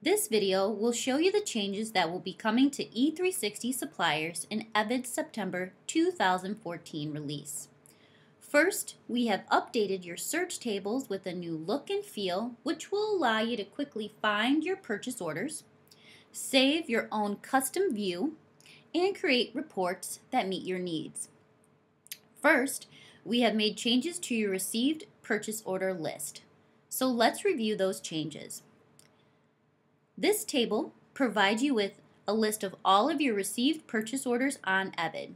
This video will show you the changes that will be coming to E360 suppliers in Evid's September 2014 release. First, we have updated your search tables with a new look and feel, which will allow you to quickly find your purchase orders, save your own custom view, and create reports that meet your needs. First, we have made changes to your received purchase order list. So let's review those changes. This table provides you with a list of all of your received purchase orders on Evid.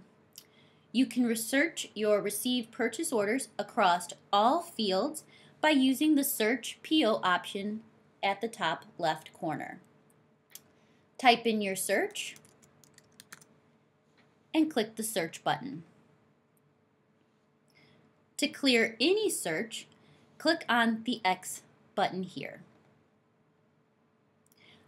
You can research your received purchase orders across all fields by using the Search PO option at the top left corner. Type in your search and click the search button. To clear any search, click on the X button here.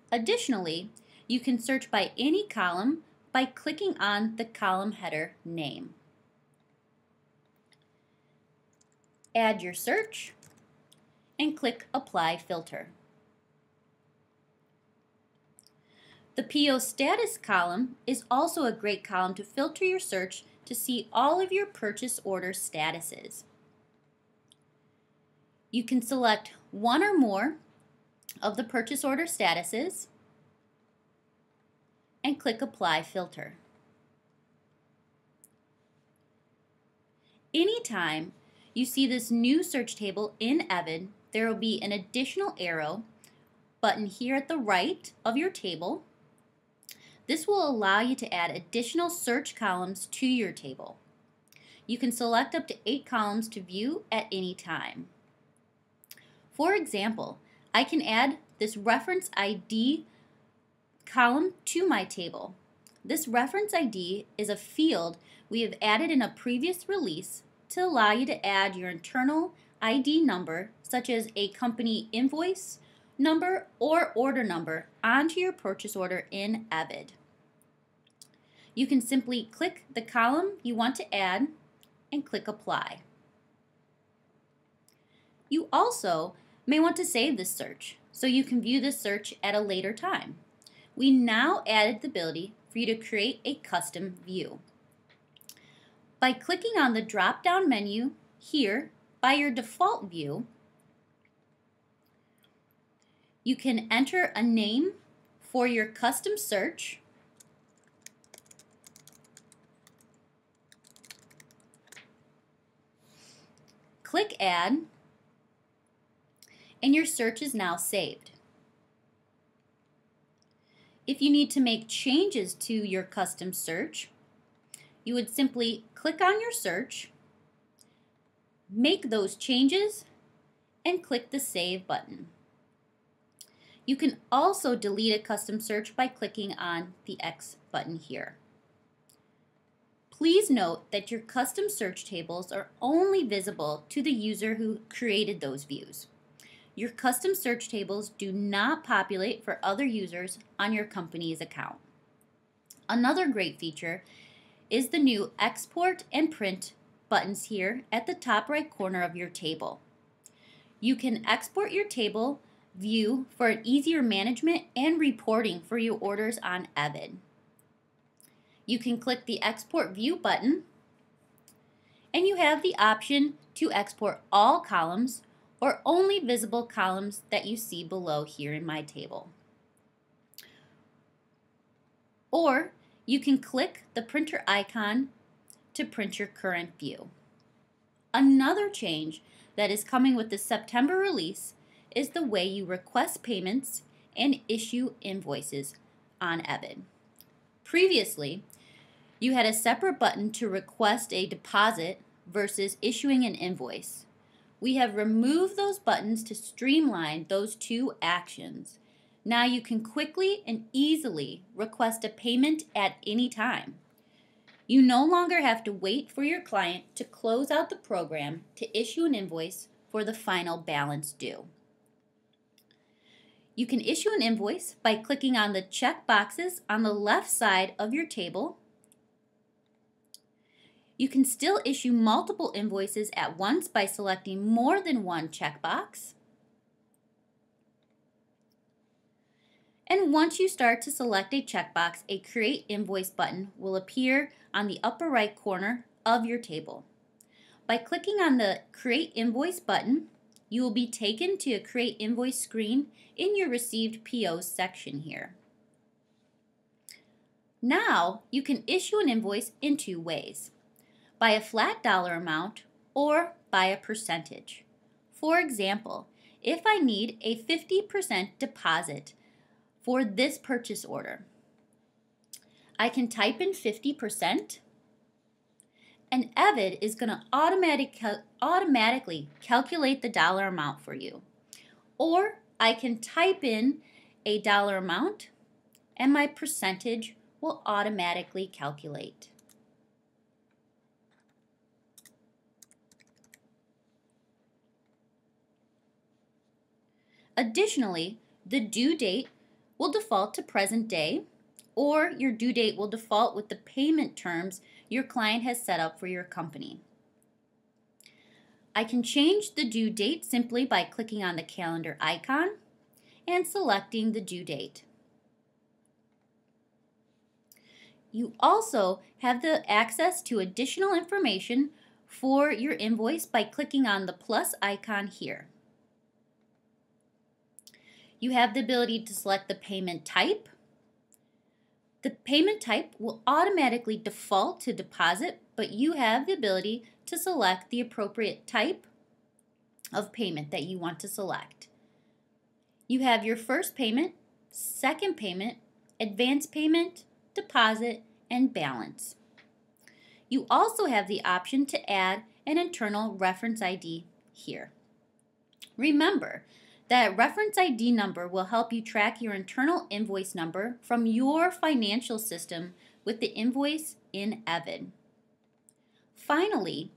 Additionally, you can search by any column by clicking on the column header name. Add your search and click Apply Filter. The PO status column is also a great column to filter your search to see all of your purchase order statuses. You can select one or more of the purchase order statuses and click Apply Filter. Anytime you see this new search table in Evid, there will be an additional arrow button here at the right of your table. This will allow you to add additional search columns to your table. You can select up to 8 columns to view at any time. For example, I can add this reference ID column to my table. This reference ID is a field we have added in a previous release to allow you to add your internal ID number, such as a company invoice number or order number, onto your purchase order in Evid. You can simply click the column you want to add and click Apply. You also may want to save this search so you can view this search at a later time. We now added the ability for you to create a custom view. By clicking on the drop-down menu here by your default view, you can enter a name for your custom search, click Add, and your search is now saved. If you need to make changes to your custom search, you would simply click on your search, make those changes, and click the Save button. You can also delete a custom search by clicking on the X button here. Please note that your custom search tables are only visible to the user who created those views. Your custom search tables do not populate for other users on your company's account. Another great feature is the new Export and Print buttons here at the top right corner of your table. You can export your table view for an easier management and reporting for your orders on Evid. You can click the Export View button, and you have the option to export all columns or only visible columns that you see below here in my table. Or you can click the printer icon to print your current view. Another change that is coming with the September release is the way you request payments and issue invoices on Evid. Previously, you had a separate button to request a deposit versus issuing an invoice. We have removed those buttons to streamline those two actions. Now you can quickly and easily request a payment at any time. You no longer have to wait for your client to close out the program to issue an invoice for the final balance due. You can issue an invoice by clicking on the check boxes on the left side of your table. You can still issue multiple invoices at once by selecting more than one checkbox. And once you start to select a checkbox, a Create Invoice button will appear on the upper right corner of your table. By clicking on the Create Invoice button, you will be taken to a Create Invoice screen in your Received POs section here. Now, you can issue an invoice in two ways: by a flat dollar amount or by a percentage. For example, if I need a 50% deposit for this purchase order, I can type in 50%, and Evid is going to automatically calculate the dollar amount for you. Or I can type in a dollar amount and my percentage will automatically calculate. Additionally, the due date will default to present day, or your due date will default with the payment terms your client has set up for your company. I can change the due date simply by clicking on the calendar icon and selecting the due date. You also have the access to additional information for your invoice by clicking on the plus icon here. You have the ability to select the payment type. The payment type will automatically default to deposit, but you have the ability to select the appropriate type of payment that you want to select. You have your first payment, second payment, advance payment, deposit, and balance. You also have the option to add an internal reference ID here. Remember that reference ID number will help you track your internal invoice number from your financial system with the invoice in Evid. Finally,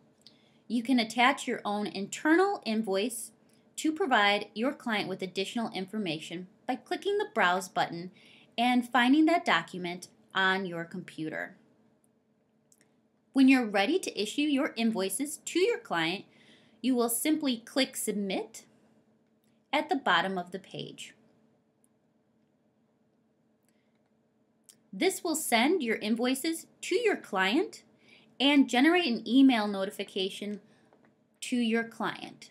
you can attach your own internal invoice to provide your client with additional information by clicking the Browse button and finding that document on your computer. When you're ready to issue your invoices to your client, you will simply click Submit at the bottom of the page. This will send your invoices to your client and generate an email notification to your client.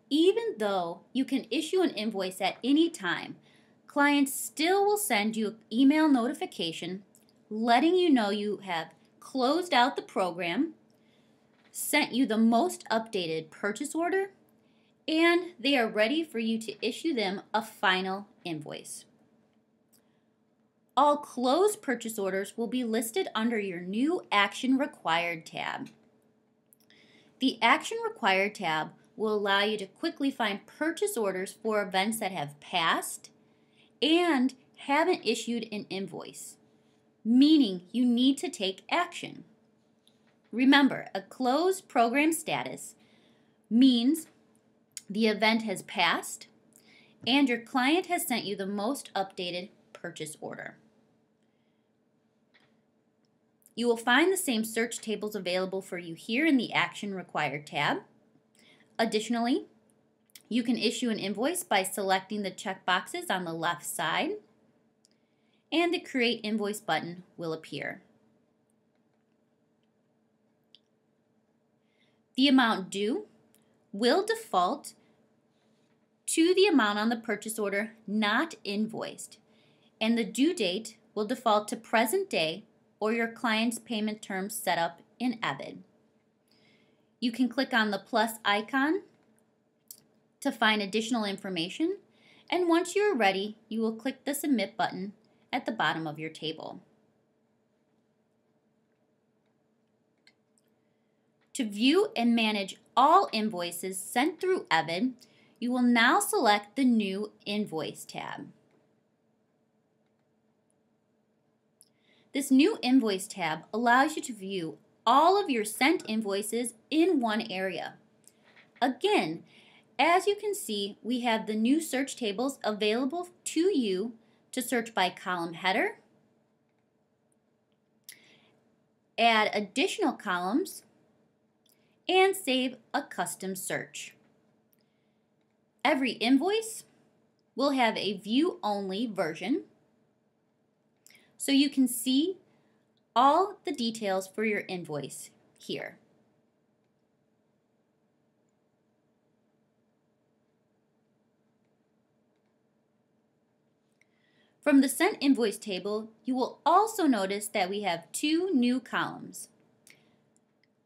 Even though you can issue an invoice at any time, clients still will send you an email notification letting you know you have closed out the program, sent you the most updated purchase order, and they are ready for you to issue them a final invoice. All closed purchase orders will be listed under your new Action Required tab. The Action Required tab will allow you to quickly find purchase orders for events that have passed and haven't issued an invoice, meaning you need to take action. Remember, a closed program status means the event has passed and your client has sent you the most updated purchase order. You will find the same search tables available for you here in the Action Required tab. Additionally, you can issue an invoice by selecting the checkboxes on the left side, and the Create Invoice button will appear. The amount due will default to the amount on the purchase order not invoiced, and the due date will default to present day or your client's payment terms set up in Evid. You can click on the plus icon to find additional information, and once you are ready, you will click the Submit button at the bottom of your table. To view and manage all invoices sent through Evid, you will now select the New Invoice tab. This New Invoice tab allows you to view all of your sent invoices in one area. Again, as you can see, we have the new search tables available to you to search by column header, add additional columns, and save a custom search. Every invoice we'll have a view-only version, so you can see all the details for your invoice here. From the Sent Invoice table, you will also notice that we have two new columns.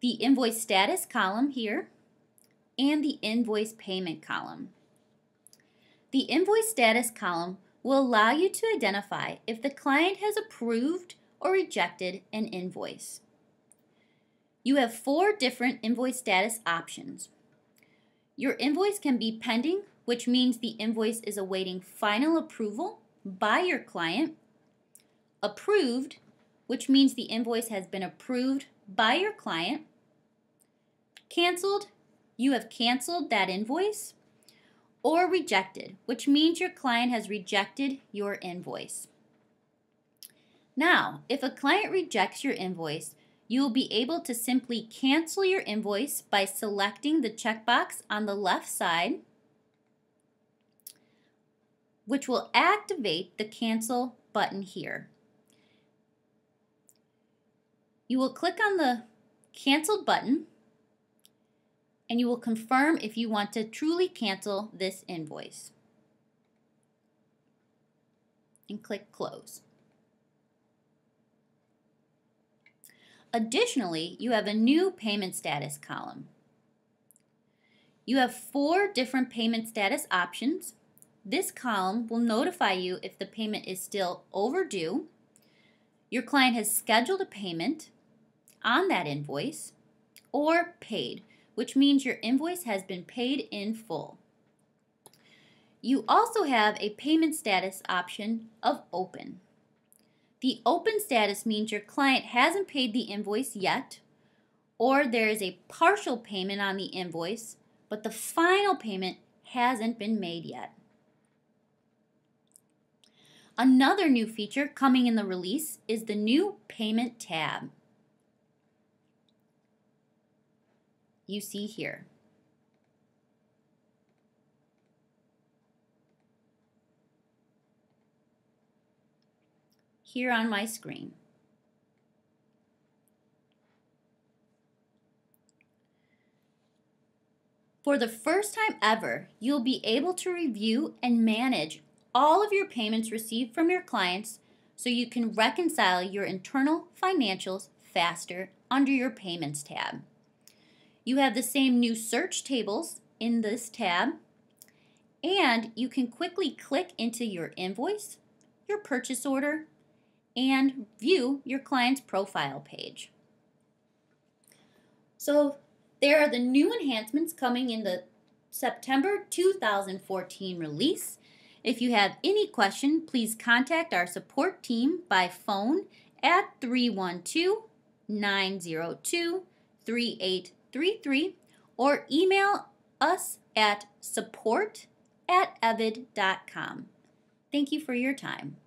The Invoice Status column here and the Invoice Payment column. The Invoice Status column will allow you to identify if the client has approved or rejected an invoice. You have 4 different invoice status options. Your invoice can be pending, which means the invoice is awaiting final approval by your client. Approved, which means the invoice has been approved by your client. Canceled, you have canceled that invoice. Or rejected, which means your client has rejected your invoice. Now, if a client rejects your invoice, you will be able to simply cancel your invoice by selecting the checkbox on the left side, which will activate the cancel button here. You will click on the canceled button and you will confirm if you want to truly cancel this invoice. And click Close. Additionally, you have a new payment status column. You have 4 different payment status options. This column will notify you if the payment is still overdue, your client has scheduled a payment on that invoice, or paid, which means your invoice has been paid in full. You also have a payment status option of open. The open status means your client hasn't paid the invoice yet, or there is a partial payment on the invoice, but the final payment hasn't been made yet. Another new feature coming in the release is the new Payment tab. You see here. Here on my screen. For the first time ever, you'll be able to review and manage all of your payments received from your clients so you can reconcile your internal financials faster under your Payments tab. You have the same new search tables in this tab, and you can quickly click into your invoice, your purchase order, and view your client's profile page. So there are the new enhancements coming in the September 2014 release. If you have any question, please contact our support team by phone at 312-902-3833 or email us at support@evid.com. Thank you for your time.